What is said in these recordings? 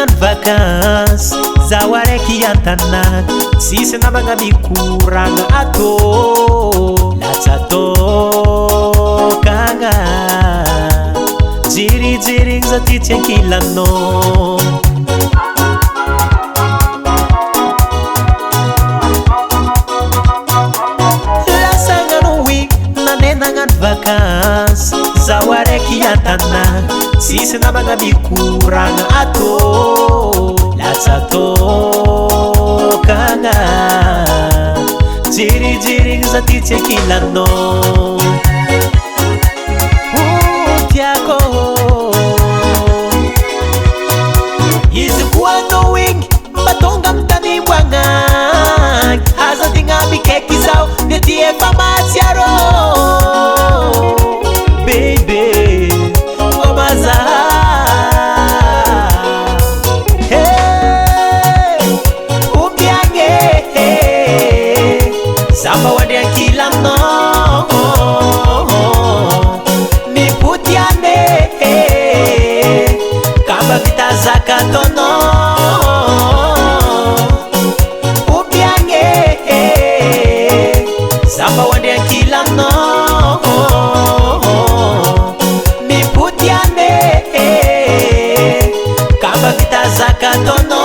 nagnano vakansy zaho araiky an-tanagna sisy namagna mikoragna atô latsa tôkagna jerijerigny za ty tsy ankilanao nagnano vakansy zaho araiky an-tanagna sisy namagna mikoragna atô latsa tôkagna jerijerigny za ty tsy ankilanao tiako izy koa anao igny mba tonga amy tany mboagnagny aza tegna mikaiky zao de ty efa matsiarô Samba wadi akilano Niputiane Kamba vita zakatono Upiange Samba wadi akilano Niputiane Kamba vita zakatono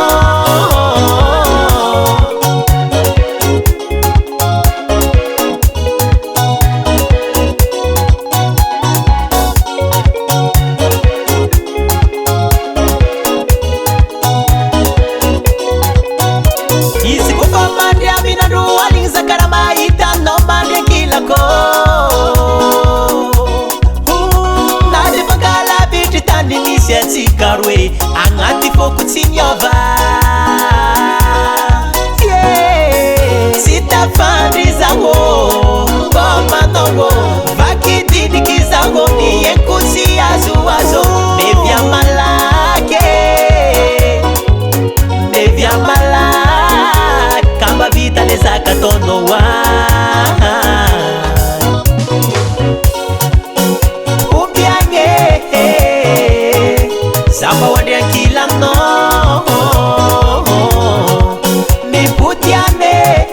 Sikarwe angati foku tsinyova sitafandri zango ngoma nongo vakidini kizango niyenkusi azuazo nevya malake kamba vita lezakatonowa Samba wadi akilano Niputiane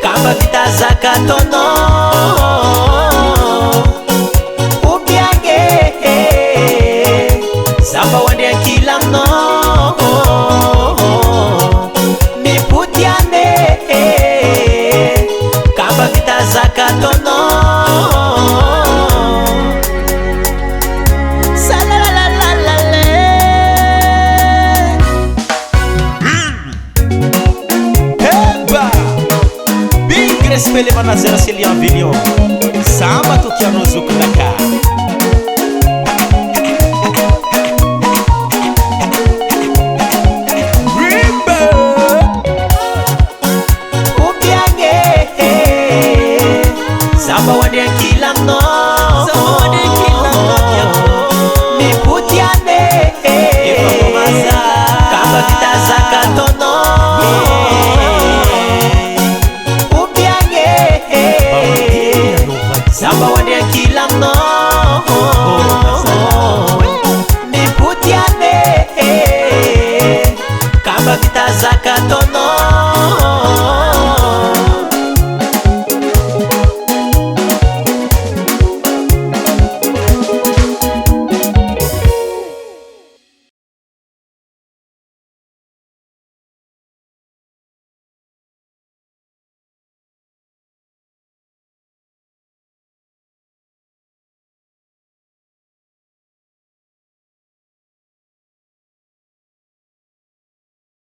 Kamba vita zakatono Upiange Samba wadi akilano Niputiane Kamba vita zakatono Espelhe manazera Celian Villion Samba tukiano zukunaka Rimba Upiange Samba wadi akilano Niputiane Kamba vita zakatono Samba wadi akilano